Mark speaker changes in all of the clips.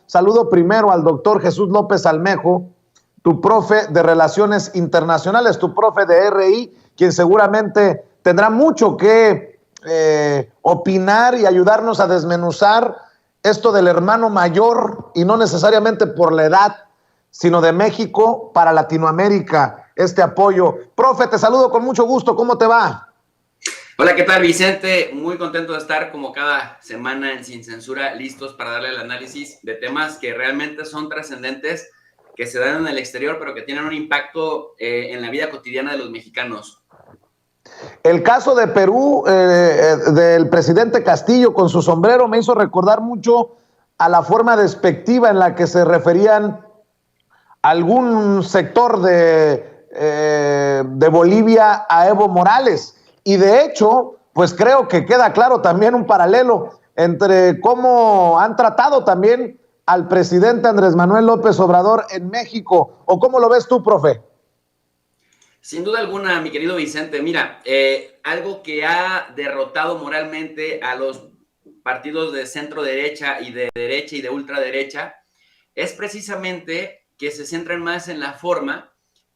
Speaker 1: Saludo primero al doctor Jesús López Almejo, tu profe de Relaciones Internacionales, tu profe de RI, quien seguramente tendrá mucho que opinar y ayudarnos a desmenuzar esto del hermano mayor, y no necesariamente por la edad, sino de México para Latinoamérica, este apoyo. Profe, te saludo con mucho gusto, ¿cómo te va?
Speaker 2: Hola, ¿qué tal, Vicente? Muy contento de estar como cada semana en Sin Censura, listos para darle el análisis de temas que realmente son trascendentes, que se dan en el exterior, pero que tienen un impacto en la vida cotidiana de los mexicanos.
Speaker 1: El caso de Perú, del presidente Castillo con su sombrero, me hizo recordar mucho a la forma despectiva en la que se referían algún sector de Bolivia a Evo Morales. Y de hecho, pues creo que queda claro también un paralelo entre cómo han tratado también al presidente Andrés Manuel López Obrador en México. ¿O cómo lo ves tú, profe?
Speaker 2: Sin duda alguna, mi querido Vicente, mira, algo que ha derrotado moralmente a los partidos de centro derecha y de ultraderecha es precisamente que se centran más en la forma,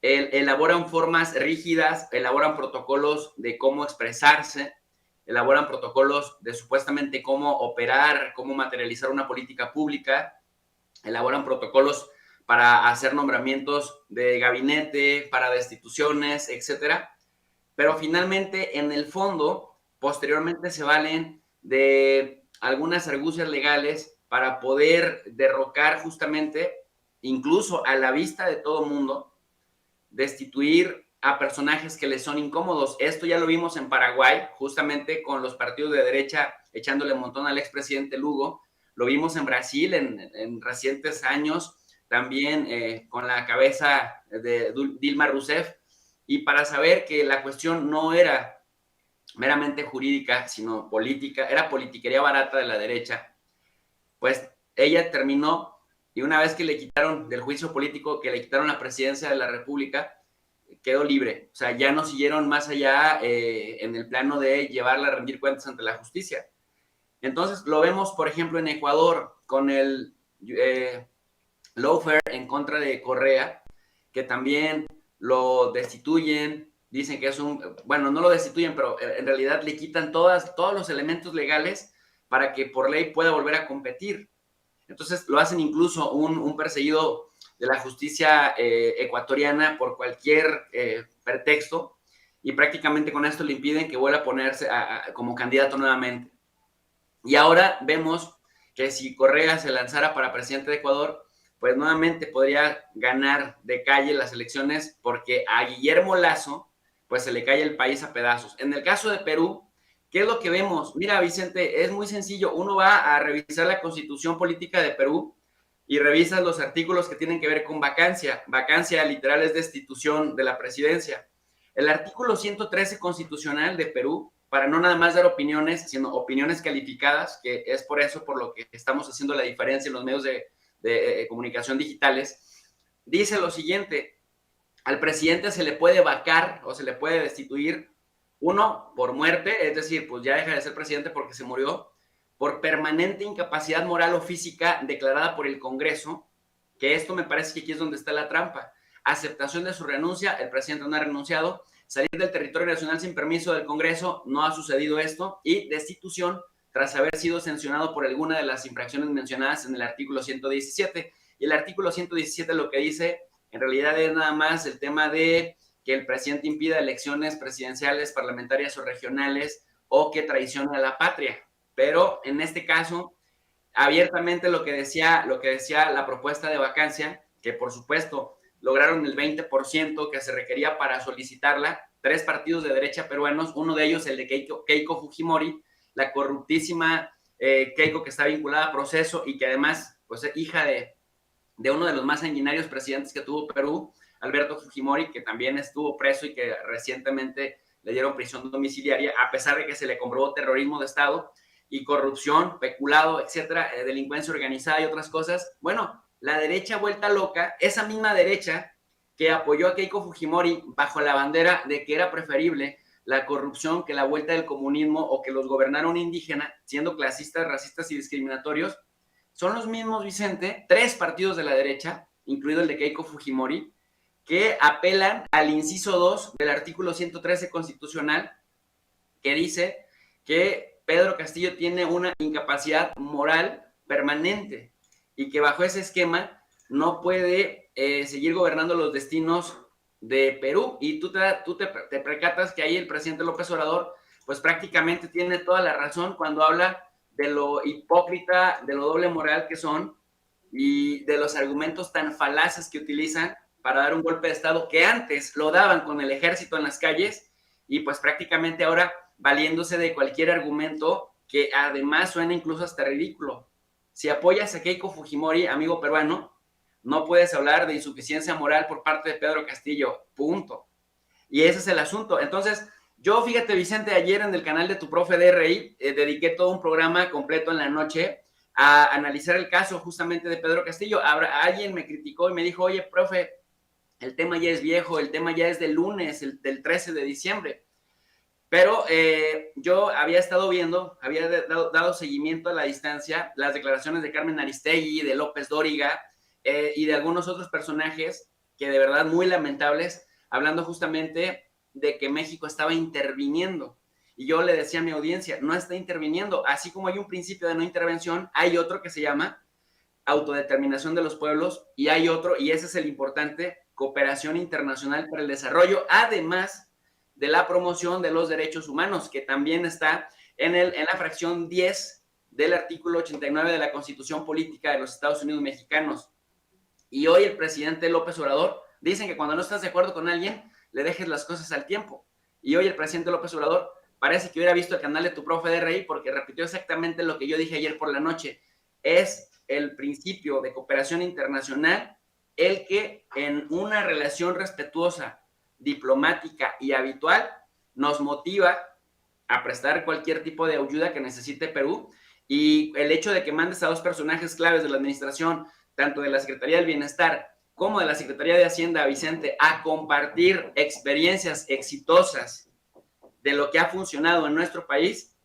Speaker 2: elaboran formas rígidas, elaboran protocolos de cómo expresarse, elaboran protocolos de supuestamente cómo operar, cómo materializar una política pública, elaboran protocolos para hacer nombramientos de gabinete, para destituciones, etcétera. Pero finalmente, en el fondo, posteriormente se valen de algunas argucias legales para poder derrocar justamente, incluso a la vista de todo mundo, destituir a personajes que les son incómodos. Esto ya lo vimos en Paraguay, justamente con los partidos de derecha echándole un montón al expresidente Lugo. Lo vimos en Brasil en recientes años, también con la cabeza de Dilma Rousseff. Y para saber que la cuestión no era meramente jurídica, sino política, era politiquería barata de la derecha, pues ella terminó, y una vez que le quitaron del juicio político, que le quitaron la presidencia de la República, quedó libre. O sea, ya no siguieron más allá en el plano de llevarla a rendir cuentas ante la justicia. Entonces, lo vemos, por ejemplo, en Ecuador, con el lawfare en contra de Correa, que también lo destituyen, dicen que es bueno, no lo destituyen, pero en realidad le quitan todos los elementos legales para que por ley pueda volver a competir. Entonces lo hacen incluso un perseguido de la justicia ecuatoriana por cualquier pretexto, y prácticamente con esto le impiden que vuelva a ponerse como candidato nuevamente. Y ahora vemos que si Correa se lanzara para presidente de Ecuador, pues nuevamente podría ganar de calle las elecciones, porque a Guillermo Lasso pues se le cae el país a pedazos. En el caso de Perú, ¿qué es lo que vemos? Mira, Vicente, es muy sencillo. Uno va a revisar la constitución política de Perú y revisas los artículos que tienen que ver con vacancia. Vacancia literal es destitución de la presidencia. El artículo 113 constitucional de Perú, para no nada más dar opiniones, sino opiniones calificadas, que es por eso por lo que estamos haciendo la diferencia en los medios de comunicación digitales, dice lo siguiente: al presidente se le puede vacar o se le puede destituir, uno, por muerte, es decir, pues ya deja de ser presidente porque se murió; por permanente incapacidad moral o física declarada por el Congreso, que esto me parece que aquí es donde está la trampa; aceptación de su renuncia, el presidente no ha renunciado; salir del territorio nacional sin permiso del Congreso, no ha sucedido esto; y destitución tras haber sido sancionado por alguna de las infracciones mencionadas en el artículo 117. Y el artículo 117 lo que dice en realidad es nada más el tema de que el presidente impida elecciones presidenciales, parlamentarias o regionales, o que traicione a la patria. Pero en este caso, abiertamente lo que decía la propuesta de vacancia, que por supuesto lograron el 20% que se requería para solicitarla, 3 partidos de derecha peruanos, uno de ellos el de Keiko Fujimori, la corruptísima Keiko, que está vinculada a Proceso y que además pues, es hija de uno de los más sanguinarios presidentes que tuvo Perú, Alberto Fujimori, que también estuvo preso y que recientemente le dieron prisión domiciliaria, a pesar de que se le comprobó terrorismo de Estado y corrupción, peculado, etcétera, delincuencia organizada y otras cosas. Bueno, la derecha vuelta loca, esa misma derecha que apoyó a Keiko Fujimori bajo la bandera de que era preferible la corrupción que la vuelta del comunismo o que los gobernara un indígena, siendo clasistas, racistas y discriminatorios, son los mismos, Vicente, 3 partidos de la derecha, incluido el de Keiko Fujimori, que apelan al inciso 2 del artículo 113 constitucional, que dice que Pedro Castillo tiene una incapacidad moral permanente y que bajo ese esquema no puede seguir gobernando los destinos de Perú. Y tú te percatas que ahí el presidente López Obrador pues prácticamente tiene toda la razón cuando habla de lo hipócrita, de lo doble moral que son y de los argumentos tan falaces que utilizan para dar un golpe de Estado, que antes lo daban con el ejército en las calles y pues prácticamente ahora valiéndose de cualquier argumento que además suena incluso hasta ridículo. Si apoyas a Keiko Fujimori, amigo peruano, no puedes hablar de insuficiencia moral por parte de Pedro Castillo, punto. Y ese es el asunto. Entonces, yo, fíjate, Vicente, ayer en el canal de tu profe DRI, dediqué todo un programa completo en la noche a analizar el caso justamente de Pedro Castillo. Alguien me criticó y me dijo, oye, profe, el tema ya es viejo, el tema ya es del lunes, del 13 de diciembre. Pero yo había estado viendo, había dado seguimiento a la distancia, las declaraciones de Carmen Aristegui, de López Dóriga y de algunos otros personajes que de verdad muy lamentables, hablando justamente de que México estaba interviniendo. Y yo le decía a mi audiencia, no está interviniendo. Así como hay un principio de no intervención, hay otro que se llama autodeterminación de los pueblos y hay otro, y ese es el importante, cooperación internacional para el desarrollo, además de la promoción de los derechos humanos, que también está en la fracción 10 del artículo 89 de la Constitución Política de los Estados Unidos Mexicanos. Y hoy el presidente López Obrador, dicen que cuando no estás de acuerdo con alguien, le dejes las cosas al tiempo. Y hoy el presidente López Obrador parece que hubiera visto el canal de tu profe DRI porque repitió exactamente lo que yo dije ayer por la noche. Es el principio de cooperación internacional el que en una relación respetuosa, diplomática y habitual nos motiva a prestar cualquier tipo de ayuda que necesite Perú. Y el hecho de que mandes a 2 personajes claves de la administración, tanto de la Secretaría del Bienestar como de la Secretaría de Hacienda, Vicente, a compartir experiencias exitosas de lo que ha funcionado en nuestro país,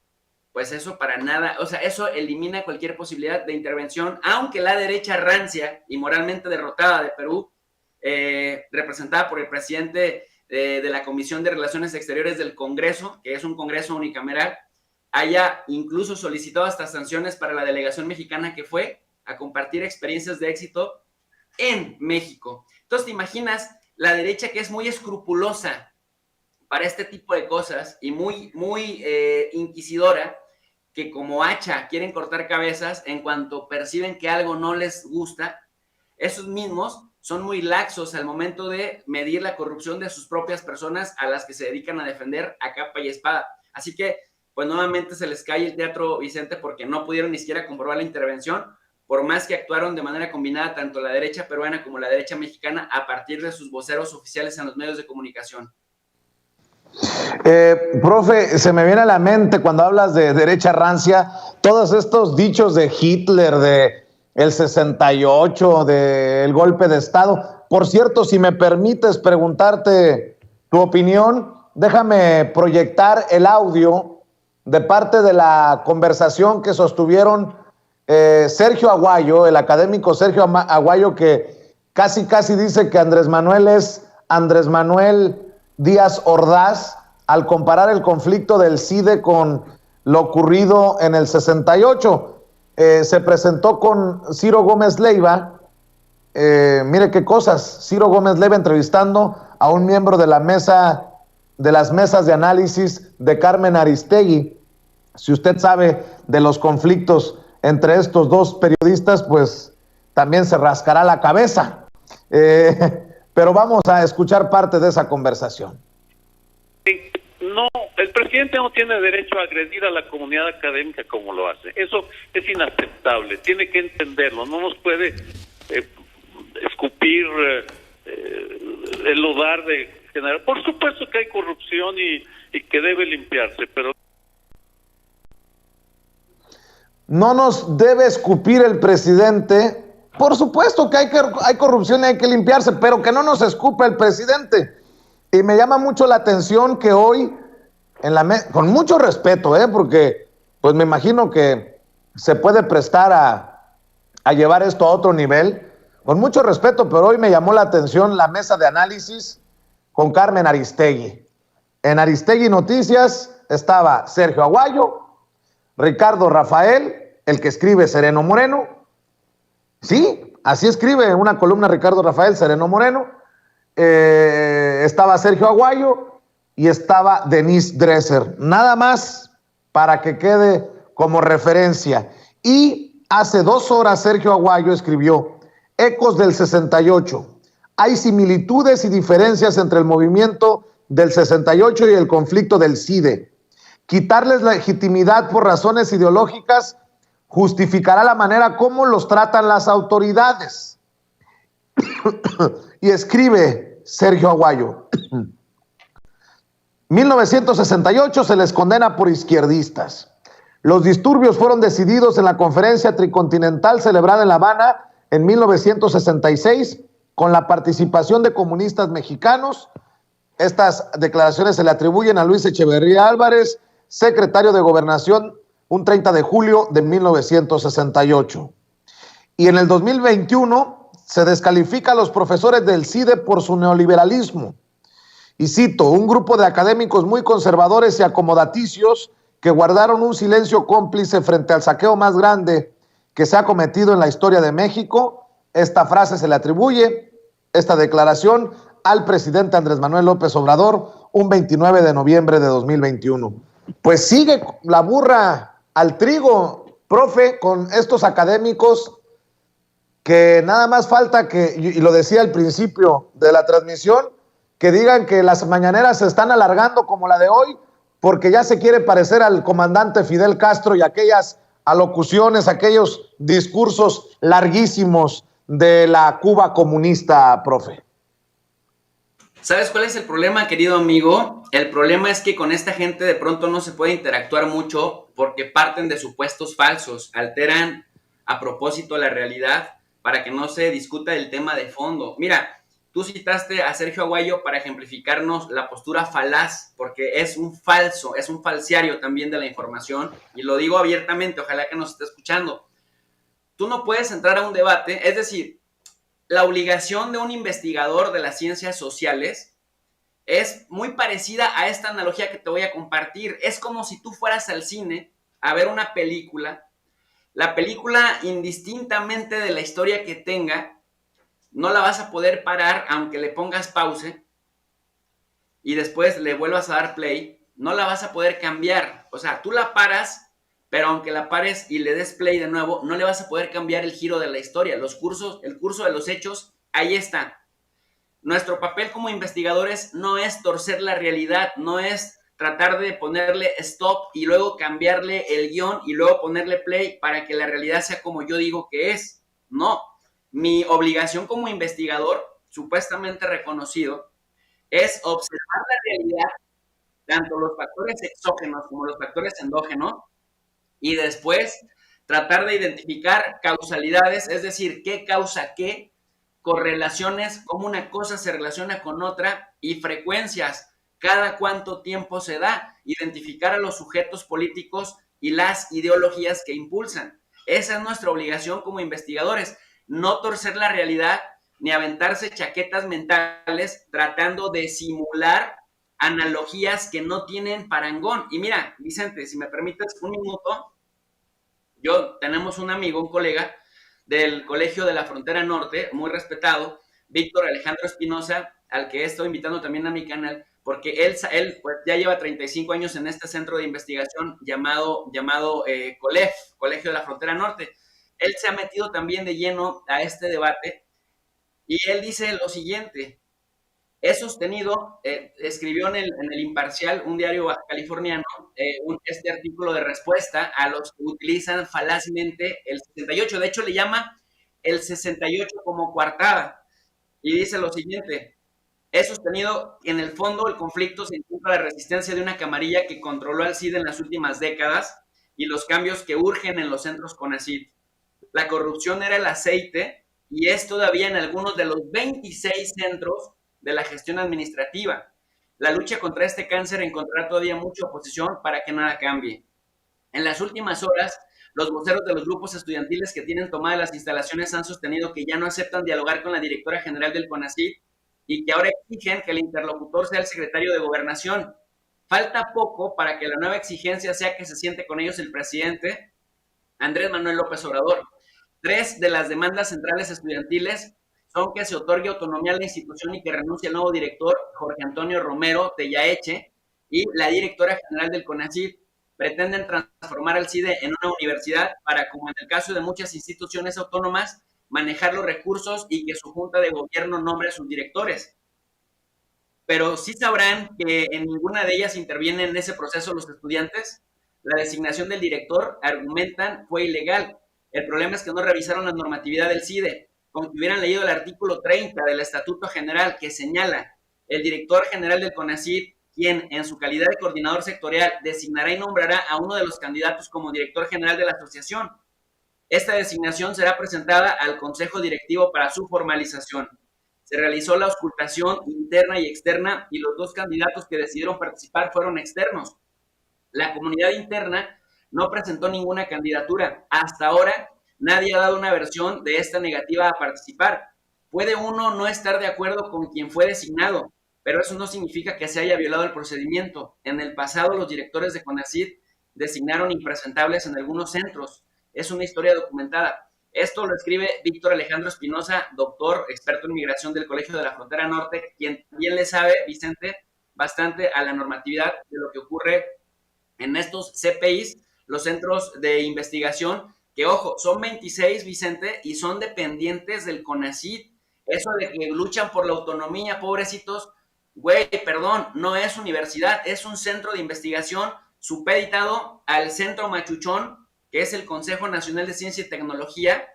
Speaker 2: pues eso para nada, o sea, eso elimina cualquier posibilidad de intervención, aunque la derecha rancia y moralmente derrotada de Perú, representada por el presidente de la Comisión de Relaciones Exteriores del Congreso, que es un Congreso unicameral, haya incluso solicitado hasta sanciones para la delegación mexicana que fue a compartir experiencias de éxito en México. Entonces, ¿te imaginas la derecha, que es muy escrupulosa para este tipo de cosas y muy inquisidora, que como hacha quieren cortar cabezas en cuanto perciben que algo no les gusta? Esos mismos son muy laxos al momento de medir la corrupción de sus propias personas a las que se dedican a defender a capa y espada. Así que, pues nuevamente se les cae el teatro, Vicente, porque no pudieron ni siquiera comprobar la intervención, por más que actuaron de manera combinada tanto la derecha peruana como la derecha mexicana a partir de sus voceros oficiales en los medios de comunicación.
Speaker 1: Profe, se me viene a la mente cuando hablas de derecha rancia, todos estos dichos de Hitler, de el 68, del golpe de Estado. Por cierto, si me permites preguntarte tu opinión, déjame proyectar el audio de parte de la conversación que sostuvieron Sergio Aguayo, el académico Sergio Aguayo, que casi dice que Andrés Manuel es Andrés Manuel Díaz Ordaz, al comparar el conflicto del CIDE con lo ocurrido en el 68. Se presentó con Ciro Gómez Leiva. Mire qué cosas, Ciro Gómez Leiva entrevistando a un miembro de la mesa, de las mesas de análisis de Carmen Aristegui. Si usted sabe de los conflictos entre estos dos periodistas, pues también se rascará la cabeza. Pero vamos a escuchar parte de esa conversación.
Speaker 3: No, el presidente no tiene derecho a agredir a la comunidad académica como lo hace. Eso es inaceptable, tiene que entenderlo. No nos puede escupir, enlodar de general. Por supuesto que hay corrupción y que debe limpiarse, pero
Speaker 1: no nos debe escupir el presidente. Por supuesto que hay corrupción y hay que limpiarse, pero que no nos escupa el presidente. Y me llama mucho la atención que hoy, con mucho respeto, porque pues me imagino que se puede prestar a llevar esto a otro nivel. Con mucho respeto, pero hoy me llamó la atención la mesa de análisis con Carmen Aristegui. En Aristegui Noticias estaba Sergio Aguayo, Ricardo Rafael, el que escribe Sereno Moreno. Sí, así escribe en una columna Ricardo Rafael, Sereno Moreno. Estaba Sergio Aguayo y estaba Denise Dresser. Nada más para que quede como referencia. Y hace 2 horas Sergio Aguayo escribió: Ecos del 68. Hay similitudes y diferencias entre el movimiento del 68 y el conflicto del CIDE. Quitarles legitimidad por razones ideológicas justificará la manera como los tratan las autoridades. Y escribe Sergio Aguayo: 1968 se les condena por izquierdistas. Los disturbios fueron decididos en la conferencia tricontinental celebrada en La Habana en 1966 con la participación de comunistas mexicanos. Estas declaraciones se le atribuyen a Luis Echeverría Álvarez, secretario de Gobernación, un 30 de julio de 1968. Y en el 2021 se descalifica a los profesores del CIDE por su neoliberalismo. Y cito: un grupo de académicos muy conservadores y acomodaticios que guardaron un silencio cómplice frente al saqueo más grande que se ha cometido en la historia de México. Esta frase se le atribuye, esta declaración, al presidente Andrés Manuel López Obrador, un 29 de noviembre de 2021. Pues sigue la burra al trigo, profe, con estos académicos que nada más falta que, y lo decía al principio de la transmisión, que digan que las mañaneras se están alargando como la de hoy, porque ya se quiere parecer al comandante Fidel Castro y aquellas alocuciones, aquellos discursos larguísimos de la Cuba comunista, profe.
Speaker 2: ¿Sabes cuál es el problema, querido amigo? El problema es que con esta gente de pronto no se puede interactuar mucho porque parten de supuestos falsos, alteran a propósito la realidad para que no se discuta el tema de fondo. Mira, tú citaste a Sergio Aguayo para ejemplificarnos la postura falaz, porque es un falso, es un falsiario también de la información, y lo digo abiertamente, ojalá que nos esté escuchando. Tú no puedes entrar a un debate, es decir, la obligación de un investigador de las ciencias sociales es muy parecida a esta analogía que te voy a compartir. Es como si tú fueras al cine a ver una película, la película indistintamente de la historia que tenga, no la vas a poder parar aunque le pongas pause y después le vuelvas a dar play, no la vas a poder cambiar. O sea, tú la paras, pero aunque la pares y le des play de nuevo, no le vas a poder cambiar el giro de la historia. El curso de los hechos, ahí está. Nuestro papel como investigadores no es torcer la realidad, no es tratar de ponerle stop y luego cambiarle el guión y luego ponerle play para que la realidad sea como yo digo que es. No, mi obligación como investigador, supuestamente reconocido, es observar la realidad, tanto los factores exógenos como los factores endógenos, y después tratar de identificar causalidades, es decir, qué causa qué, correlaciones, cómo una cosa se relaciona con otra, y frecuencias, cada cuánto tiempo se da, identificar a los sujetos políticos y las ideologías que impulsan. Esa es nuestra obligación como investigadores, no torcer la realidad ni aventarse chaquetas mentales tratando de simular analogías que no tienen parangón. Y mira, Vicente, si me permites un minuto, tenemos un amigo, un colega del Colegio de la Frontera Norte, muy respetado, Víctor Alejandro Espinosa, al que estoy invitando también a mi canal, porque él pues, ya lleva 35 años en este centro de investigación llamado COLEF, Colegio de la Frontera Norte. Él se ha metido también de lleno a este debate y él dice lo siguiente: he sostenido, escribió en el Imparcial, un diario baja californiano, este artículo de respuesta a los que utilizan falazmente el 68. De hecho, le llama el 68 como coartada. Y dice lo siguiente: he sostenido que en el fondo el conflicto se encuentra la resistencia de una camarilla que controló al CID en las últimas décadas y los cambios que urgen en los centros CONACYT. La corrupción era el aceite y es todavía en algunos de los 26 centros de la gestión administrativa. La lucha contra este cáncer encontrará todavía mucha oposición para que nada cambie. En las últimas horas, Los voceros de los grupos estudiantiles que tienen tomadas las instalaciones han sostenido que ya no aceptan dialogar con la directora general del CONACYT y que ahora exigen que el interlocutor sea el secretario de Gobernación. Falta poco para que la nueva exigencia sea que se siente con ellos el presidente Andrés Manuel López Obrador. 3 de las demandas centrales estudiantiles son que se otorgue autonomía a la institución y que renuncie el nuevo director Jorge Antonio Romero Tellaeche y la directora general del CONACYT. Pretenden transformar al CIDE en una universidad para, como en el caso de muchas instituciones autónomas, manejar los recursos y que su junta de gobierno nombre a sus directores. Pero sí sabrán que en ninguna de ellas intervienen en ese proceso los estudiantes. La designación del director, argumentan, fue ilegal. El problema es que no revisaron la normatividad del CIDE, como que hubieran leído el artículo 30 del Estatuto General que señala: el director general del CONACYT, quien en su calidad de coordinador sectorial designará y nombrará a uno de los candidatos como director general de la asociación. Esta designación será presentada al Consejo Directivo para su formalización. Se realizó la auscultación interna y externa y los 2 candidatos que decidieron participar fueron externos. La comunidad interna no presentó ninguna candidatura. Hasta ahora nadie ha dado una versión de esta negativa a participar. Puede uno no estar de acuerdo con quien fue designado, pero eso no significa que se haya violado el procedimiento. En el pasado los directores de CONACYT designaron impresentables en algunos centros. Es una historia documentada. Esto lo escribe Víctor Alejandro Espinosa, doctor, experto en migración del Colegio de la Frontera Norte, quien también le sabe, Vicente, bastante a la normatividad de lo que ocurre en estos CPIs, los centros de investigación, que ojo, son 26, Vicente, y son dependientes del CONACYT. Eso de que luchan por la autonomía, pobrecitos, güey, perdón, no es universidad, es un centro de investigación supeditado al Centro Machuchón, que es el Consejo Nacional de Ciencia y Tecnología,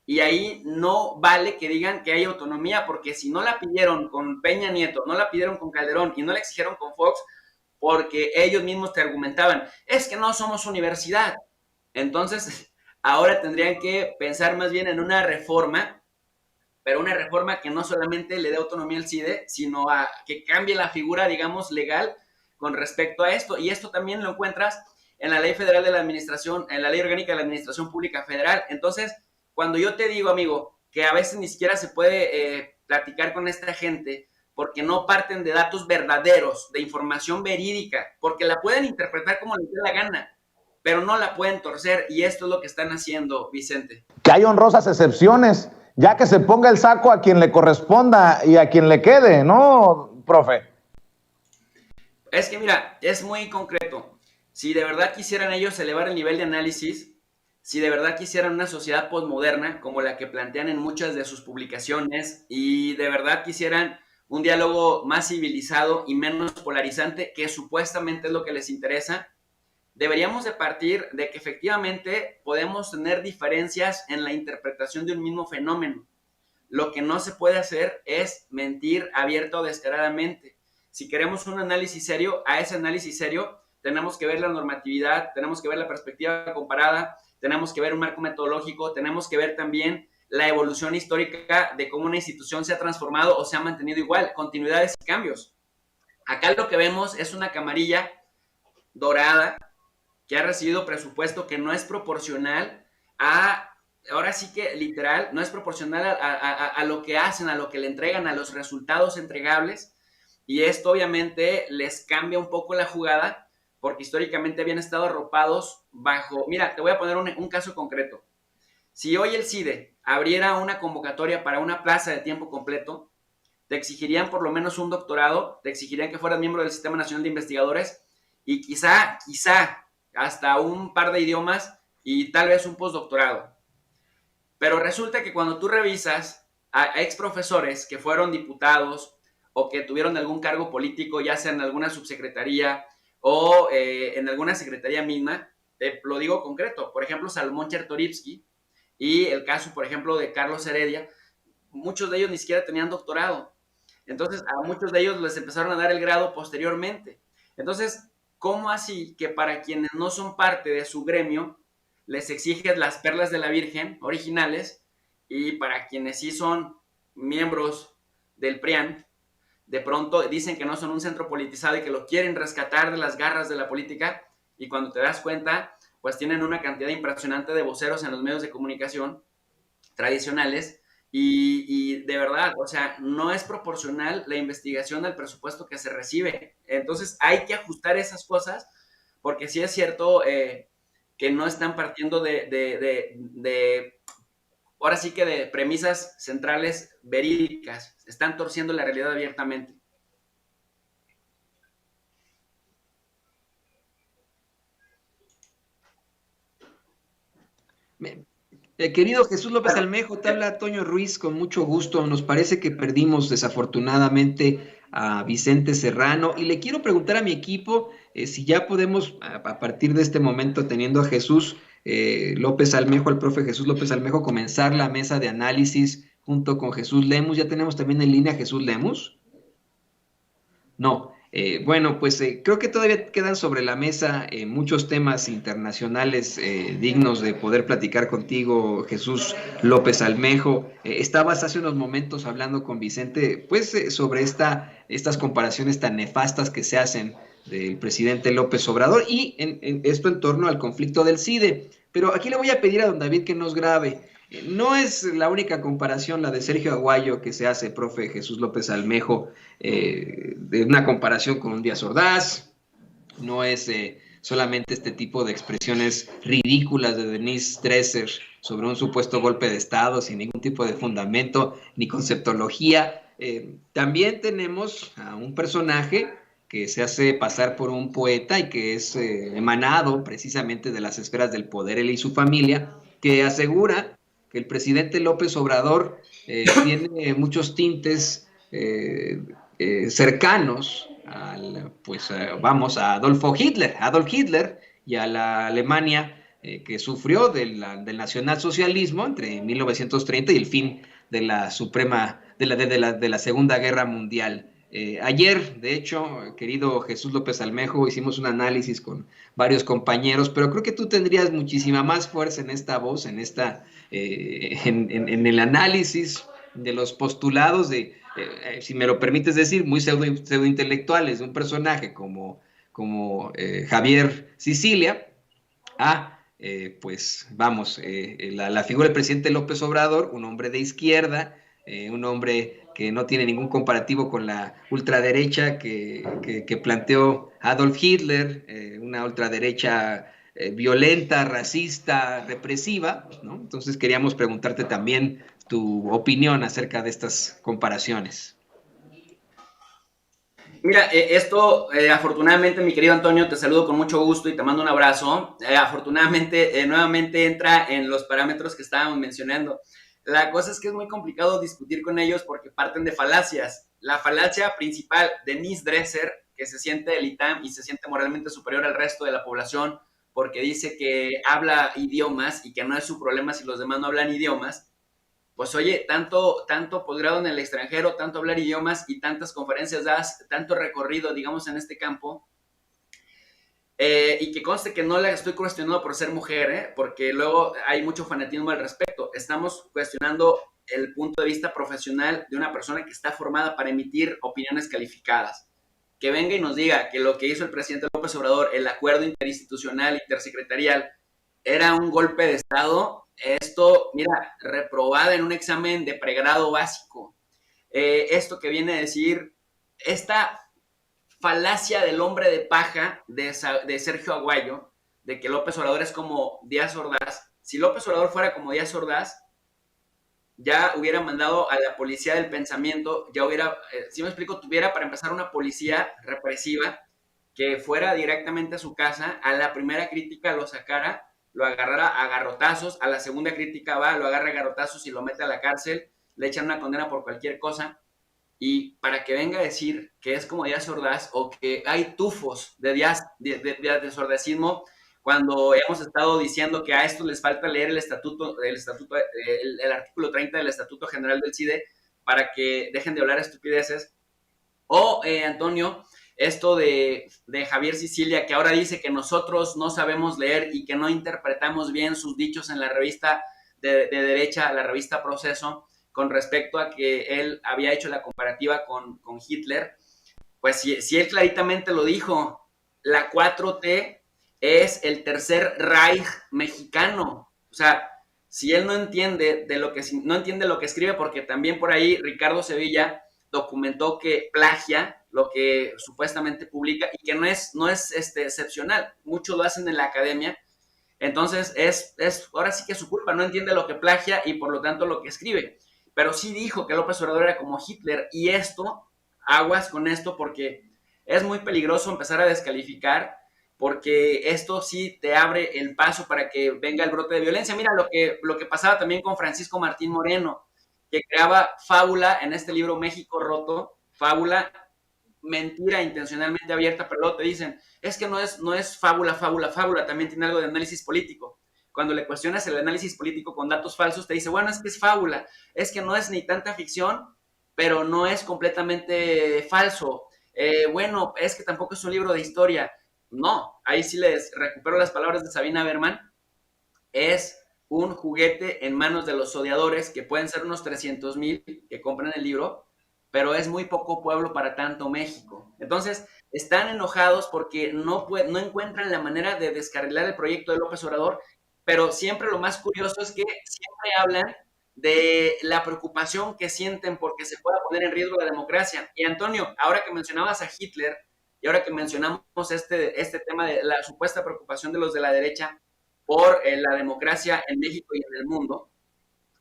Speaker 2: y ahí no vale que digan que hay autonomía, porque si no la pidieron con Peña Nieto, no la pidieron con Calderón y no la exigieron con Fox, porque ellos mismos te argumentaban, es que no somos universidad. Entonces, ahora tendrían que pensar más bien en una reforma, pero una reforma que no solamente le dé autonomía al CIDE, sino a que cambie la figura, digamos, legal con respecto a esto. Y esto también lo encuentras en la Ley Federal de la Administración, en la Ley Orgánica de la Administración Pública Federal. Entonces, cuando yo te digo, amigo, que a veces ni siquiera se puede platicar con esta gente porque no parten de datos verdaderos, de información verídica, porque la pueden interpretar como les dé la gana, pero no la pueden torcer, y esto es lo que están haciendo, Vicente.
Speaker 1: Que hay honrosas excepciones, ya que se ponga el saco a quien le corresponda y a quien le quede, ¿no, profe?
Speaker 2: Es que mira, es muy concreto. Si de verdad quisieran ellos elevar el nivel de análisis, si de verdad quisieran una sociedad postmoderna, como la que plantean en muchas de sus publicaciones, y de verdad quisieran un diálogo más civilizado y menos polarizante, que supuestamente es lo que les interesa, deberíamos de partir de que efectivamente podemos tener diferencias en la interpretación de un mismo fenómeno. Lo que no se puede hacer es mentir abierta o descaradamente. Si queremos un análisis serio, a ese análisis serio tenemos que ver la normatividad, tenemos que ver la perspectiva comparada, tenemos que ver un marco metodológico, tenemos que ver también la evolución histórica de cómo una institución se ha transformado o se ha mantenido igual, continuidades y cambios. Acá lo que vemos es una camarilla dorada que ha recibido presupuesto que no es proporcional a, ahora sí que literal, no es proporcional a lo que hacen, a lo que le entregan, a los resultados entregables, y esto obviamente les cambia un poco la jugada, porque históricamente habían estado arropados bajo, mira, te voy a poner un caso concreto. Si hoy el CIDE abriera una convocatoria para una plaza de tiempo completo, te exigirían por lo menos un doctorado, te exigirían que fueras miembro del Sistema Nacional de Investigadores y quizá hasta un par de idiomas y tal vez un postdoctorado. Pero resulta que cuando tú revisas a ex profesores que fueron diputados o que tuvieron algún cargo político, ya sea en alguna subsecretaría o en alguna secretaría misma, te lo digo concreto, por ejemplo, Salomón Chertorivsky y el caso, por ejemplo, de Carlos Heredia, muchos de ellos ni siquiera tenían doctorado. Entonces, a muchos de ellos les empezaron a dar el grado posteriormente. Entonces, ¿cómo así que para quienes no son parte de su gremio, les exiges las perlas de la Virgen originales, y para quienes sí son miembros del PRIAN, de pronto dicen que no son un centro politizado y que lo quieren rescatar de las garras de la política, y cuando te das cuenta, pues tienen una cantidad impresionante de voceros en los medios de comunicación tradicionales y de verdad, o sea, no es proporcional la investigación al presupuesto que se recibe. Entonces hay que ajustar esas cosas porque sí es cierto que no están partiendo ahora sí que de premisas centrales verídicas, están torciendo la realidad abiertamente.
Speaker 4: Querido Jesús López Almejo, te habla Toño Ruiz, con mucho gusto. Nos parece que perdimos desafortunadamente a Vicente Serrano y le quiero preguntar a mi equipo si ya podemos, a partir de este momento, teniendo a Jesús López Almejo, al profe Jesús López Almejo, comenzar la mesa de análisis junto con Jesús Lemus. ¿Ya tenemos también en línea a Jesús Lemus? No. Bueno, pues creo que todavía quedan sobre la mesa muchos temas internacionales dignos de poder platicar contigo, Jesús López Almejo. Estabas hace unos momentos hablando con Vicente, pues sobre estas comparaciones tan nefastas que se hacen del presidente López Obrador y esto en torno al conflicto del CIDE. Pero aquí le voy a pedir a don David que nos grabe. No es la única comparación la de Sergio Aguayo que se hace, profe Jesús López Almejo, de una comparación con un Díaz Ordaz, no es solamente este tipo de expresiones ridículas de Denise Dresser sobre un supuesto golpe de Estado sin ningún tipo de fundamento ni conceptología. También tenemos a un personaje que se hace pasar por un poeta y que es emanado precisamente de las esferas del poder, él y su familia, que asegura que el presidente López Obrador tiene muchos tintes cercanos a Adolf Hitler y a la Alemania que sufrió del nacionalsocialismo entre 1930 y el fin de la Segunda Guerra Mundial. Ayer, de hecho, querido Jesús López Almejo, hicimos un análisis con varios compañeros, pero creo que tú tendrías muchísima más fuerza en esta voz, en el análisis de los postulados si me lo permites decir, muy pseudo intelectuales de un personaje como Javier Sicilia, pues vamos, la figura del presidente López Obrador, un hombre de izquierda, un hombre que no tiene ningún comparativo con la ultraderecha que planteó Adolf Hitler, una ultraderecha violenta, racista, represiva, ¿no? Entonces queríamos preguntarte también tu opinión acerca de estas comparaciones.
Speaker 2: Mira, afortunadamente, mi querido Antonio, te saludo con mucho gusto y te mando un abrazo. Afortunadamente, nuevamente entra en los parámetros que estábamos mencionando. La cosa es que es muy complicado discutir con ellos porque parten de falacias. La falacia principal de Denise Dresser, que se siente elitam y se siente moralmente superior al resto de la población porque dice que habla idiomas y que no es su problema si los demás no hablan idiomas. Pues oye, tanto posgrado en el extranjero, tanto hablar idiomas y tantas conferencias das, tanto recorrido, digamos, en este campo, y que conste que no la estoy cuestionando por ser mujer, porque luego hay mucho fanatismo al respecto. Estamos cuestionando el punto de vista profesional de una persona que está formada para emitir opiniones calificadas. Que venga y nos diga que lo que hizo el presidente López Obrador, el acuerdo interinstitucional, intersecretarial, era un golpe de Estado. Esto, mira, reprobada en un examen de pregrado básico. Esto que viene a decir, esta falacia del hombre de paja de Sergio Aguayo, de que López Obrador es como Díaz Ordaz. Si López Obrador fuera como Díaz Ordaz, ya hubiera mandado a la policía del pensamiento, ya hubiera, si me explico, tuviera para empezar una policía represiva que fuera directamente a su casa, a la primera crítica lo sacara, lo agarrara a garrotazos, a la segunda crítica lo agarra a garrotazos y lo mete a la cárcel, le echan una condena por cualquier cosa, y para que venga a decir que es como Díaz Ordaz o que hay tufos de sordacismo, cuando hemos estado diciendo que a estos les falta leer el artículo 30 del Estatuto General del CIDE para que dejen de hablar estupideces. O, Antonio, esto de Javier Sicilia, que ahora dice que nosotros no sabemos leer y que no interpretamos bien sus dichos en la revista de derecha, la revista Proceso, con respecto a que él había hecho la comparativa con Hitler. Pues si él claritamente lo dijo, la 4T es el tercer Reich mexicano. O sea, si él no entiende no entiende lo que escribe, porque también por ahí Ricardo Sevilla documentó que plagia lo que supuestamente publica y que no es excepcional. Muchos lo hacen en la academia. Entonces, ahora sí que es su culpa, no entiende lo que plagia y por lo tanto lo que escribe. Pero sí dijo que López Obrador era como Hitler, y aguas con esto, porque es muy peligroso empezar a descalificar, porque esto sí te abre el paso para que venga el brote de violencia. Mira lo que pasaba también con Francisco Martín Moreno, que creaba fábula en este libro México Roto, fábula, mentira intencionalmente abierta, pero luego te dicen, es que no es fábula, también tiene algo de análisis político. Cuando le cuestionas el análisis político con datos falsos, te dice, bueno, es que es fábula, es que no es ni tanta ficción, pero no es completamente falso. Bueno, es que tampoco es un libro de historia. No, ahí sí les recupero las palabras de Sabina Berman, es un juguete en manos de los odiadores, que pueden ser unos 300,000 que compran el libro, pero es muy poco pueblo para tanto México. Entonces, están enojados porque no encuentran la manera de descarrilar el proyecto de López Obrador, pero siempre lo más curioso es que siempre hablan de la preocupación que sienten porque se pueda poner en riesgo la democracia. Y Antonio, ahora que mencionabas a Hitler y ahora que mencionamos este tema de la supuesta preocupación de los de la derecha por la democracia en México y en el mundo,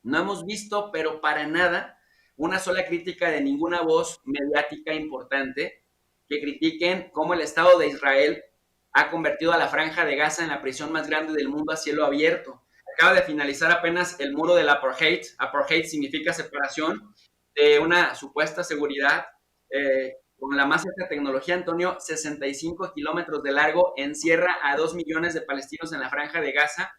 Speaker 2: no hemos visto, pero para nada, una sola crítica de ninguna voz mediática importante que critiquen cómo el Estado de Israel ha convertido a la Franja de Gaza en la prisión más grande del mundo a cielo abierto. Acaba de finalizar apenas el muro del apartheid. Apartheid significa separación de una supuesta seguridad con la más alta tecnología, Antonio, 65 kilómetros de largo, encierra a 2 millones de palestinos en la Franja de Gaza.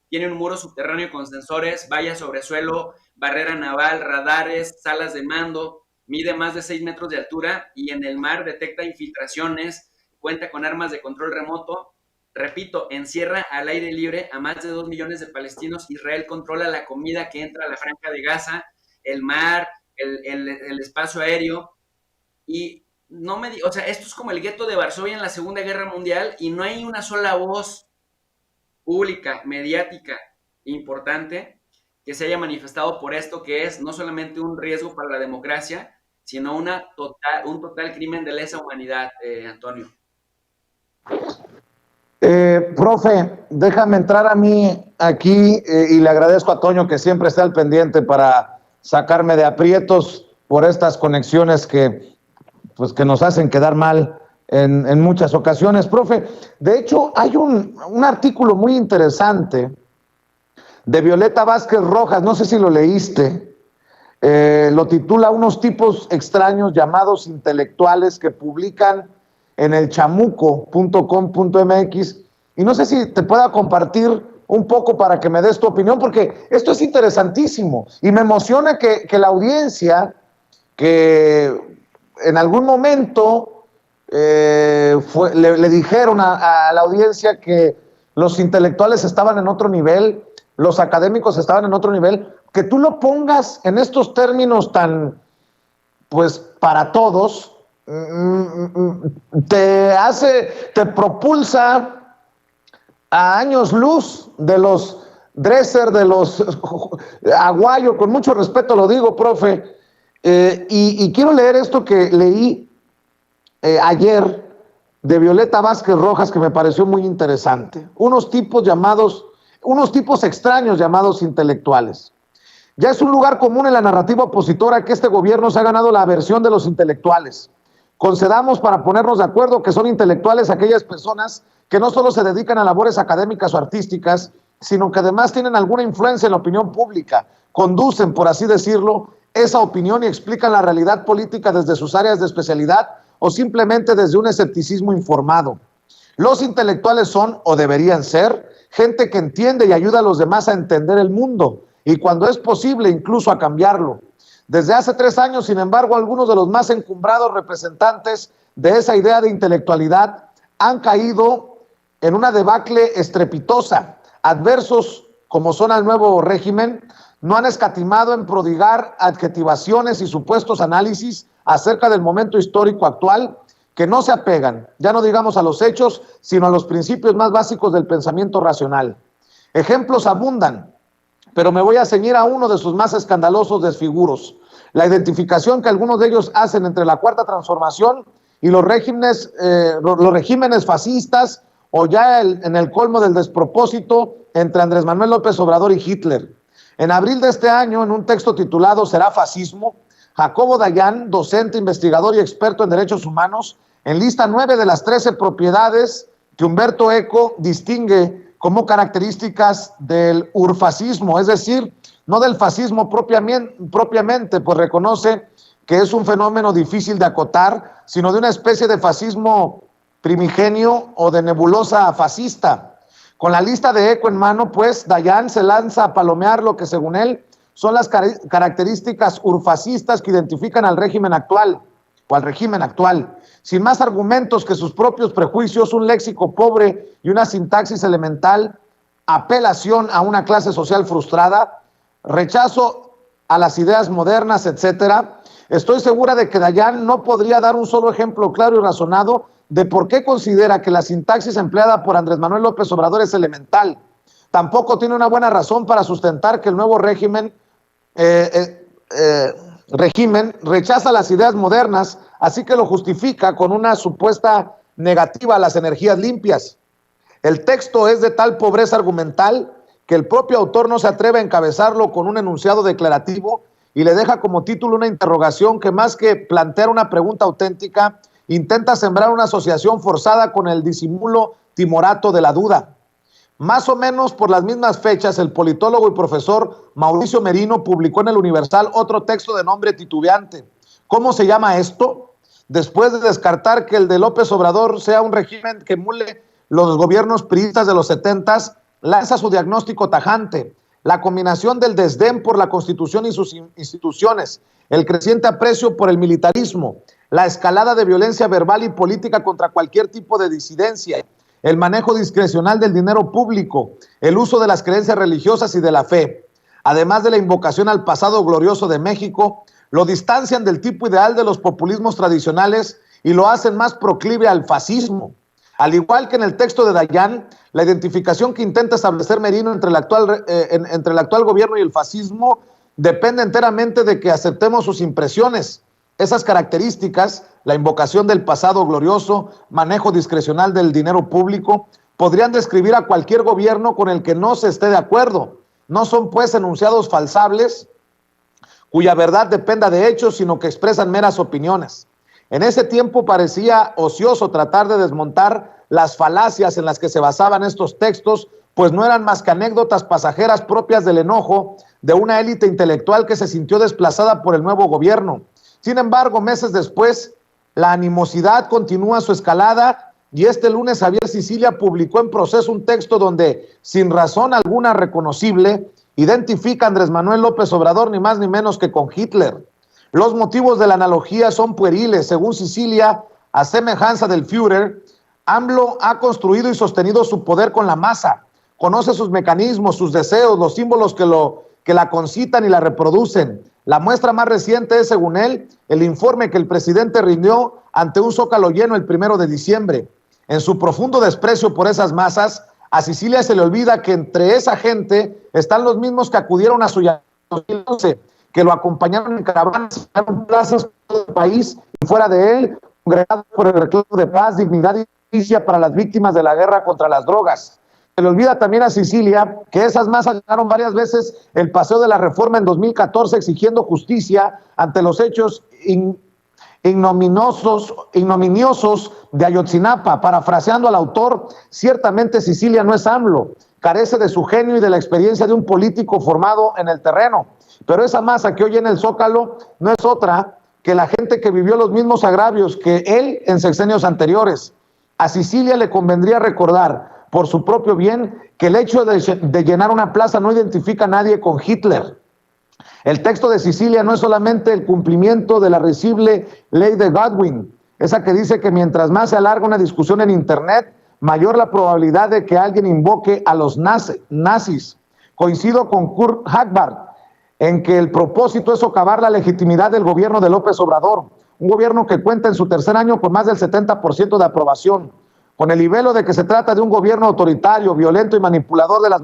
Speaker 2: Tiene un muro subterráneo con sensores, vallas sobre suelo, barrera naval, radares, salas de mando, mide más de 6 metros de altura y en el mar detecta infiltraciones, cuenta con armas de control remoto. Repito, encierra al aire libre a más de 2 millones de palestinos. Israel controla la comida que entra a la Franja de Gaza, el mar, el espacio aéreo. Y o sea, esto es como el gueto de Varsovia en la Segunda Guerra Mundial y no hay una sola voz pública, mediática, importante, que se haya manifestado por esto, que es no solamente un riesgo para la democracia, sino un total crimen de lesa humanidad, Antonio.
Speaker 1: Profe, déjame entrar a mí aquí y le agradezco a Toño que siempre está al pendiente para sacarme de aprietos por estas conexiones que nos hacen quedar mal en muchas ocasiones. Profe, de hecho hay un artículo muy interesante de Violeta Vázquez Rojas, no sé si lo leíste, lo titula Unos tipos extraños llamados intelectuales que publican en el chamuco.com.mx, y no sé si te pueda compartir un poco para que me des tu opinión, porque esto es interesantísimo y me emociona que la audiencia, que en algún momento le dijeron a la audiencia que los intelectuales estaban en otro nivel, los académicos estaban en otro nivel, que tú lo pongas en estos términos tan, pues, para todos, te propulsa a años luz de los Dresser, de los Aguayo, con mucho respeto lo digo, profe, y quiero leer esto que leí ayer de Violeta Vázquez Rojas, que me pareció muy interesante. Unos tipos extraños llamados intelectuales. Ya es un lugar común en la narrativa opositora que este gobierno se ha ganado la aversión de los intelectuales. Concedamos, para ponernos de acuerdo, que son intelectuales aquellas personas que no solo se dedican a labores académicas o artísticas, sino que además tienen alguna influencia en la opinión pública, conducen, por así decirlo, esa opinión y explican la realidad política desde sus áreas de especialidad o simplemente desde un escepticismo informado. Los intelectuales son, o deberían ser, gente que entiende y ayuda a los demás a entender el mundo, y cuando es posible incluso a cambiarlo. Desde hace 3 años, sin embargo, algunos de los más encumbrados representantes de esa idea de intelectualidad han caído en una debacle estrepitosa. Adversos como son al nuevo régimen, no han escatimado en prodigar adjetivaciones y supuestos análisis acerca del momento histórico actual que no se apegan, ya no digamos a los hechos, sino a los principios más básicos del pensamiento racional. Ejemplos abundan, pero me voy a ceñir a uno de sus más escandalosos desfiguros: la identificación que algunos de ellos hacen entre la Cuarta Transformación y los regímenes fascistas, o ya en el colmo del despropósito, entre Andrés Manuel López Obrador y Hitler. En abril de este año, en un texto titulado ¿Será fascismo?, Jacobo Dayan, docente, investigador y experto en derechos humanos, enlista 9 de las 13 propiedades que Humberto Eco distingue como características del urfascismo, es decir, no del fascismo propiamente, pues reconoce que es un fenómeno difícil de acotar, sino de una especie de fascismo primigenio o de nebulosa fascista. Con la lista de Eco en mano, pues, Dayan se lanza a palomear lo que, según él, son las características urfascistas que identifican al régimen actual, sin más argumentos que sus propios prejuicios, un léxico pobre y una sintaxis elemental, apelación a una clase social frustrada, rechazo a las ideas modernas, etcétera. Estoy segura de que Dayan no podría dar un solo ejemplo claro y razonado de por qué considera que la sintaxis empleada por Andrés Manuel López Obrador es elemental. Tampoco tiene una buena razón para sustentar que el nuevo régimen rechaza las ideas modernas, así que lo justifica con una supuesta negativa a las energías limpias. El texto es de tal pobreza argumental que el propio autor no se atreve a encabezarlo con un enunciado declarativo y le deja como título una interrogación que, más que plantear una pregunta auténtica, intenta sembrar una asociación forzada con el disimulo timorato de la duda. Más o menos por las mismas fechas, el politólogo y profesor Mauricio Merino publicó en el Universal otro texto de nombre titubeante. ¿Cómo se llama esto? Después de descartar que el de López Obrador sea un régimen que emule los gobiernos priistas de los 70s, lanza su diagnóstico tajante: la combinación del desdén por la Constitución y sus instituciones, el creciente aprecio por el militarismo, la escalada de violencia verbal y política contra cualquier tipo de disidencia, el manejo discrecional del dinero público, el uso de las creencias religiosas y de la fe, además de la invocación al pasado glorioso de México, lo distancian del tipo ideal de los populismos tradicionales y lo hacen más proclive al fascismo. Al igual que en el texto de Dayan, la identificación que intenta establecer Merino entre el actual gobierno y el fascismo depende enteramente de que aceptemos sus impresiones. Esas características, la invocación del pasado glorioso, manejo discrecional del dinero público, podrían describir a cualquier gobierno con el que no se esté de acuerdo. No son, pues, enunciados falsables cuya verdad dependa de hechos, sino que expresan meras opiniones. En ese tiempo parecía ocioso tratar de desmontar las falacias en las que se basaban estos textos, pues no eran más que anécdotas pasajeras propias del enojo de una élite intelectual que se sintió desplazada por el nuevo gobierno. Sin embargo, meses después, la animosidad continúa su escalada y este lunes Javier Sicilia publicó en Proceso un texto donde, sin razón alguna reconocible, identifica a Andrés Manuel López Obrador ni más ni menos que con Hitler. Los motivos de la analogía son pueriles. Según Sicilia, a semejanza del Führer, AMLO ha construido y sostenido su poder con la masa, conoce sus mecanismos, sus deseos, los símbolos que la concitan y la reproducen. La muestra más reciente es, según él, el informe que el presidente rindió ante un Zócalo lleno el 1 de diciembre. En su profundo desprecio por esas masas, a Sicilia se le olvida que entre esa gente están los mismos que acudieron a su llamado, que lo acompañaron en caravanas, en plazas del país y fuera de él, congregados por el reclamo de paz, dignidad y justicia para las víctimas de la guerra contra las drogas. Se le olvida también a Sicilia que esas masas llenaron varias veces el Paseo de la Reforma en 2014 exigiendo justicia ante los hechos ignominiosos de Ayotzinapa. Parafraseando al autor, ciertamente Sicilia no es AMLO, carece de su genio y de la experiencia de un político formado en el terreno. Pero esa masa que hoy en el Zócalo no es otra que la gente que vivió los mismos agravios que él en sexenios anteriores. A Sicilia le convendría recordar, por su propio bien, que el hecho de llenar una plaza no identifica a nadie con Hitler. El texto de Sicilia no es solamente el cumplimiento de la risible ley de Godwin, esa que dice que mientras más se alarga una discusión en Internet, mayor la probabilidad de que alguien invoque a los nazis. Coincido con Kurt Hagbard en que el propósito es socavar la legitimidad del gobierno de López Obrador. un gobierno que cuenta en su tercer año con más del 70% de aprobación, con el libelo de que se trata de un gobierno autoritario, violento y manipulador de las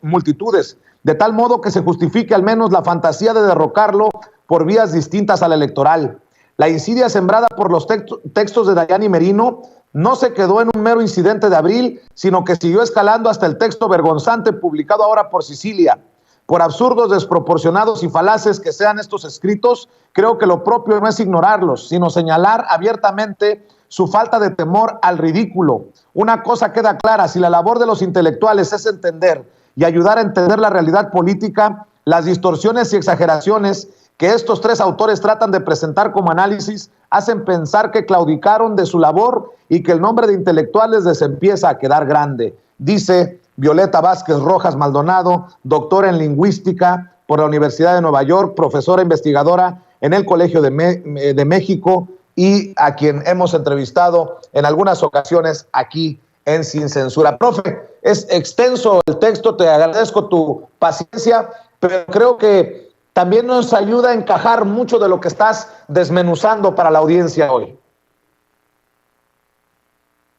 Speaker 1: multitudes, de tal modo que se justifique al menos la fantasía de derrocarlo por vías distintas a la electoral. La insidia sembrada por los textos de Dayani Merino no se quedó en un mero incidente de abril, sino que siguió escalando hasta el texto vergonzante publicado ahora por Sicilia. Por absurdos, desproporcionados y falaces que sean estos escritos, creo que lo propio no es ignorarlos, sino señalar abiertamente su falta de temor al ridículo. Una cosa queda clara: si la labor de los intelectuales es entender y ayudar a entender la realidad política, las distorsiones y exageraciones que estos tres autores tratan de presentar como análisis hacen pensar que claudicaron de su labor y que el nombre de intelectuales les empieza a quedar grande. Dice Violeta Vázquez Rojas Maldonado, doctora en lingüística por la Universidad de Nueva York, profesora investigadora en el Colegio de México y a quien hemos entrevistado en algunas ocasiones aquí en Sin Censura. Profe, es extenso el texto, te agradezco tu paciencia, pero creo que también nos ayuda a encajar mucho de lo que estás desmenuzando para la audiencia hoy.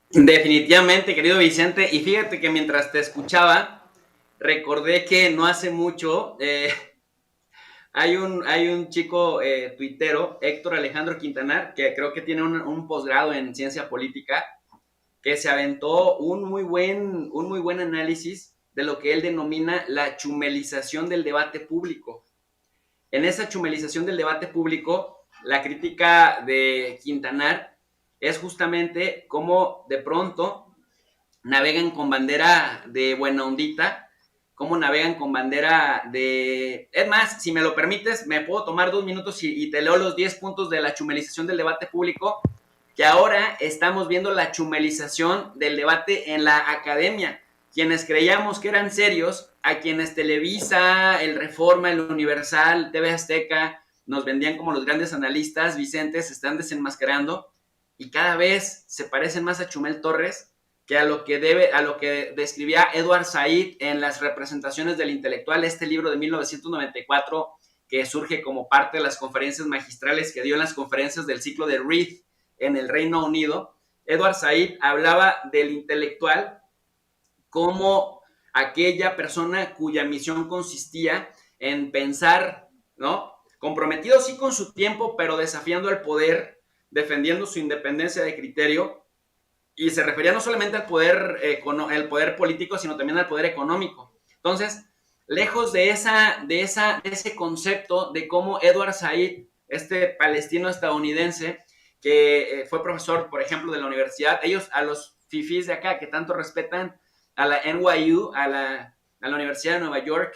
Speaker 2: Definitivamente, querido Vicente, y fíjate que mientras te escuchaba, recordé que no hace mucho hay un chico tuitero, Héctor Alejandro Quintanar, que creo que tiene un posgrado en ciencia política, que se aventó un muy buen análisis de lo que él denomina la chumelización del debate público. En esa chumelización del debate público, la crítica de Quintanar es justamente cómo de pronto navegan con bandera de buena ondita, cómo navegan con bandera de... Es más, si me lo permites, me puedo tomar 2 minutos y te leo los 10 puntos de la chumelización del debate público, que ahora estamos viendo la chumelización del debate en la academia. Quienes creíamos que eran serios, a quienes Televisa, el Reforma, el Universal, TV Azteca, nos vendían como los grandes analistas, Vicente, se están desenmascarando y cada vez se parecen más a Chumel Torres que a lo que describía Edward Said en Las representaciones del intelectual, este libro de 1994 que surge como parte de las conferencias magistrales que dio en las conferencias del ciclo de Reed en el Reino Unido. Edward Said hablaba del intelectual como aquella persona cuya misión consistía en pensar, ¿no? Comprometido sí con su tiempo, pero desafiando al poder, defendiendo su independencia de criterio, y se refería no solamente al poder, el poder político, sino también al poder económico. Entonces, lejos de ese concepto de cómo Edward Said, este palestino estadounidense, que fue profesor, por ejemplo, de la universidad, ellos a los fifís de acá, que tanto respetan a la NYU, a la Universidad de Nueva York,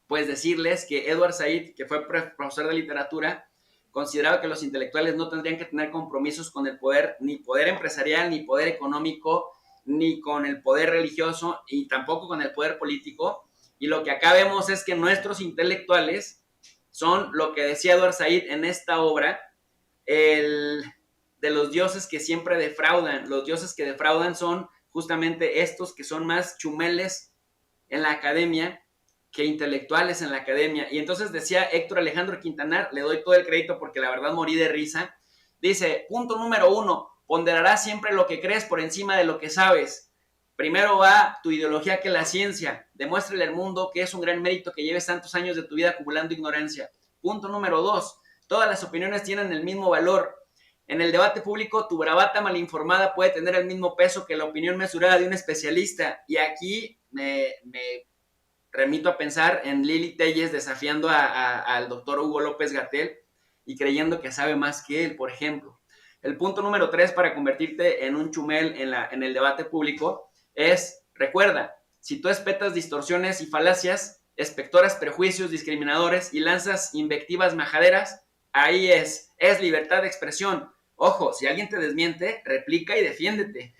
Speaker 2: pues decirles que Edward Said, que fue profesor de literatura, consideraba que los intelectuales no tendrían que tener compromisos con el poder, ni poder empresarial, ni poder económico, ni con el poder religioso, y tampoco con el poder político. Y lo que acá vemos es que nuestros intelectuales son lo que decía Edward Said en esta obra, de los dioses que siempre defraudan. Los dioses que defraudan son justamente estos que son más chumeles en la academia que intelectuales en la academia. Y entonces decía Héctor Alejandro Quintanar, le doy todo el crédito porque la verdad morí de risa, dice, punto número 1, ponderarás siempre lo que crees por encima de lo que sabes. Primero va tu ideología que la ciencia. Demuéstrale al mundo que es un gran mérito que lleves tantos años de tu vida acumulando ignorancia. Punto número 2, todas las opiniones tienen el mismo valor. En el debate público, tu bravata malinformada puede tener el mismo peso que la opinión mesurada de un especialista. Y aquí me remito a pensar en Lili Telles desafiando al doctor Hugo López-Gatell y creyendo que sabe más que él, por ejemplo. El punto número 3 para convertirte en un chumel en el debate público es, recuerda, si tú espetas distorsiones y falacias, espectoras prejuicios discriminadores y lanzas invectivas majaderas, ahí es libertad de expresión. Ojo, si alguien te desmiente, replica y defiéndete.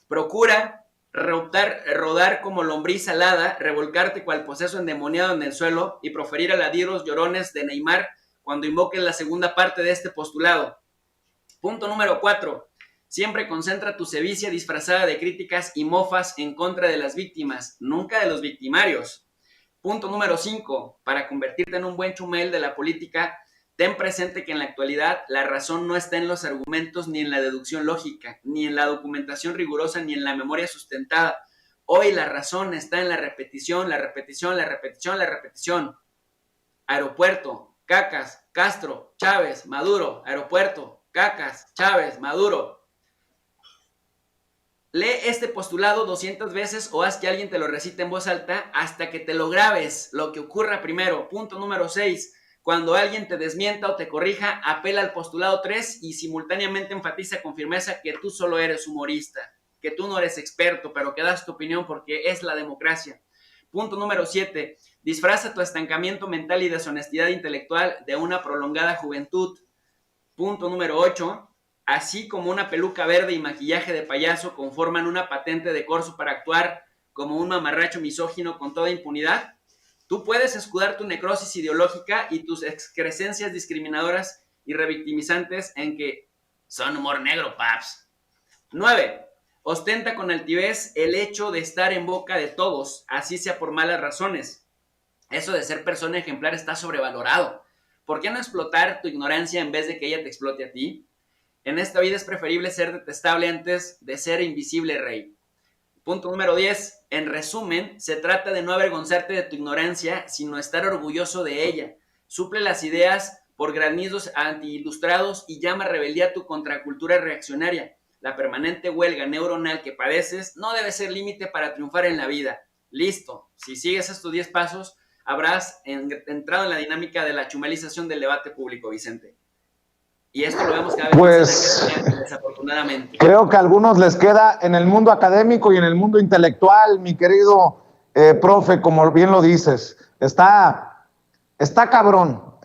Speaker 2: Procura rodar como lombriz alada, revolcarte cual poseso endemoniado en el suelo y proferir aladieros llorones de Neymar cuando invoques la segunda parte de este postulado. Punto número 4. Siempre concentra tu sevicia disfrazada de críticas y mofas en contra de las víctimas, nunca de los victimarios. Punto número 5. Para convertirte en un buen chumel de la política, ten presente que en la actualidad la razón no está en los argumentos, ni en la deducción lógica, ni en la documentación rigurosa, ni en la memoria sustentada. Hoy la razón está en la repetición, la repetición, la repetición, la repetición. Aeropuerto, Cacas, Castro, Chávez, Maduro, aeropuerto, Cacas, Chávez, Maduro. Lee este postulado 200 veces o haz que alguien te lo recite en voz alta hasta que te lo grabes, lo que ocurra primero. Punto número 6. Cuando alguien te desmienta o te corrija, apela al postulado 3 y simultáneamente enfatiza con firmeza que tú solo eres humorista, que tú no eres experto, pero que das tu opinión porque es la democracia. Punto número 7. Disfraza tu estancamiento mental y deshonestidad intelectual de una prolongada juventud. Punto número 8. Así como una peluca verde y maquillaje de payaso conforman una patente de corso para actuar como un mamarracho misógino con toda impunidad, tú puedes escudar tu necrosis ideológica y tus excrescencias discriminadoras y revictimizantes en que son humor negro, paps. 9. Ostenta con altivez el hecho de estar en boca de todos, así sea por malas razones. Eso de ser persona ejemplar está sobrevalorado. ¿Por qué no explotar tu ignorancia en vez de que ella te explote a ti? En esta vida es preferible ser detestable antes de ser invisible, rey. Punto número 10. En resumen, se trata de no avergonzarte de tu ignorancia, sino estar orgulloso de ella. Suple las ideas por granizos anti-ilustrados y llama rebeldía a tu contracultura reaccionaria. La permanente huelga neuronal que padeces no debe ser límite para triunfar en la vida. Listo. Si sigues estos 10 pasos, habrás entrado en la dinámica de la chumelización del debate público, Vicente. Y esto lo vemos cada vez más en la academia, desafortunadamente.
Speaker 1: Creo que a algunos les queda en el mundo académico y en el mundo intelectual, mi querido profe, como bien lo dices. Está cabrón,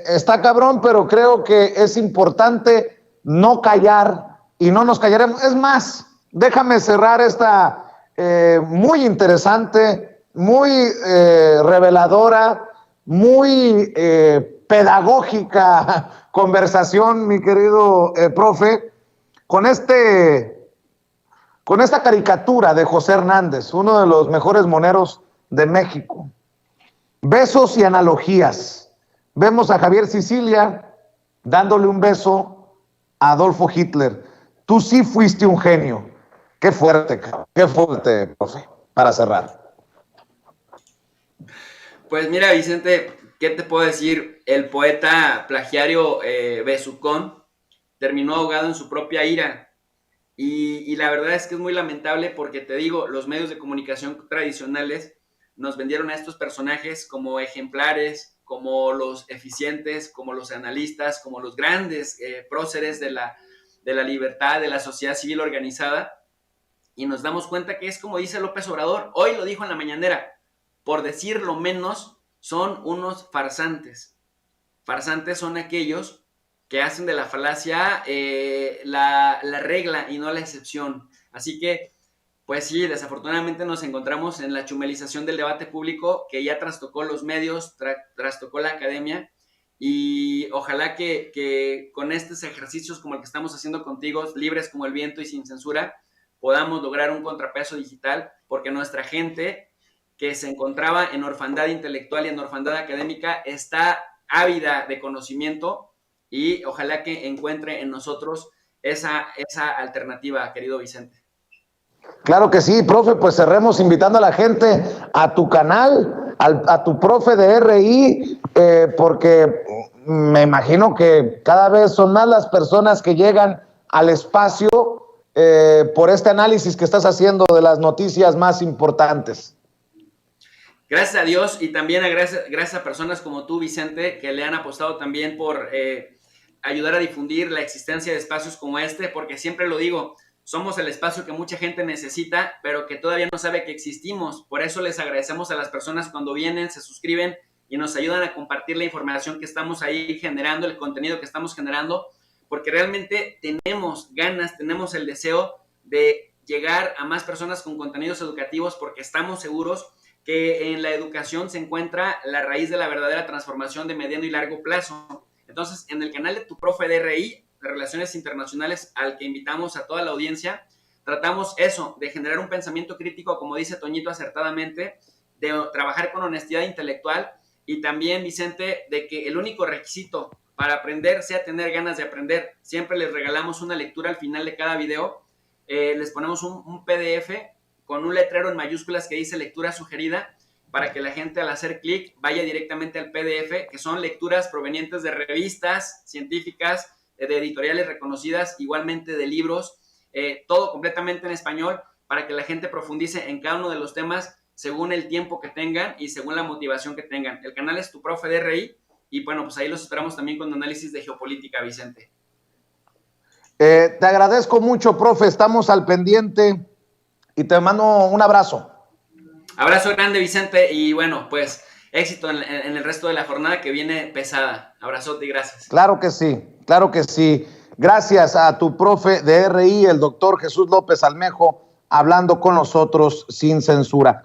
Speaker 1: está cabrón, pero creo que es importante no callar y no nos callaremos. Es más, déjame cerrar esta muy interesante, muy reveladora, muy pedagógica conversación, mi querido profe, con esta caricatura de José Hernández, uno de los mejores moneros de México. Besos y analogías. Vemos a Javier Sicilia dándole un beso a Adolfo Hitler. Tú sí fuiste un genio. Qué fuerte, profe, para cerrar.
Speaker 2: Pues mira, Vicente, ¿qué te puedo decir? El poeta plagiario Besucón terminó ahogado en su propia ira. Y la verdad es que es muy lamentable porque, te digo, los medios de comunicación tradicionales nos vendieron a estos personajes como ejemplares, como los eficientes, como los analistas, como los grandes próceres de la libertad, de la sociedad civil organizada. Y nos damos cuenta que es como dice López Obrador, hoy lo dijo en la mañanera, por decir lo menos, son unos farsantes. Farsantes son aquellos que hacen de la falacia la regla y no la excepción. Así que, pues sí, desafortunadamente nos encontramos en la chumelización del debate público que ya trastocó los medios, trastocó la academia, y ojalá que con estos ejercicios como el que estamos haciendo contigo, libres como el viento y sin censura, podamos lograr un contrapeso digital, porque nuestra gente que se encontraba en orfandad intelectual y en orfandad académica está ávida de conocimiento, y ojalá que encuentre en nosotros esa alternativa, querido Vicente.
Speaker 1: Claro que sí, profe, pues cerremos invitando a la gente a tu canal, a tu profe de RI, porque me imagino que cada vez son más las personas que llegan al espacio por este análisis que estás haciendo de las noticias más importantes.
Speaker 2: Gracias a Dios, y también gracias a personas como tú, Vicente, que le han apostado también por ayudar a difundir la existencia de espacios como este, porque siempre lo digo, somos el espacio que mucha gente necesita, pero que todavía no sabe que existimos. Por eso les agradecemos a las personas cuando vienen, se suscriben y nos ayudan a compartir la información que estamos ahí generando, el contenido que estamos generando, porque realmente tenemos ganas, tenemos el deseo de llegar a más personas con contenidos educativos, porque estamos seguros que en la educación se encuentra la raíz de la verdadera transformación de mediano y largo plazo. Entonces, en el canal de tu profe de RI, de Relaciones Internacionales, al que invitamos a toda la audiencia, tratamos eso, de generar un pensamiento crítico, como dice Toñito acertadamente, de trabajar con honestidad intelectual, y también, Vicente, de que el único requisito para aprender, sea tener ganas de aprender. Siempre les regalamos una lectura al final de cada video. Les ponemos un PDF con un letrero en mayúsculas que dice lectura sugerida, para que la gente al hacer clic vaya directamente al PDF, que son lecturas provenientes de revistas científicas, de editoriales reconocidas, igualmente de libros, todo completamente en español, para que la gente profundice en cada uno de los temas según el tiempo que tengan y según la motivación que tengan. El canal es Tu Profe de RI, y bueno, pues ahí los esperamos también con análisis de geopolítica, Vicente.
Speaker 1: Te agradezco mucho, profe, estamos al pendiente y te mando un abrazo.
Speaker 2: Abrazo grande, Vicente, y bueno, pues éxito en el resto de la jornada que viene pesada. Abrazote y gracias.
Speaker 1: Claro que sí, claro que sí. Gracias a Tu Profe de RI, el doctor Jesús López Almejo, hablando con nosotros sin censura.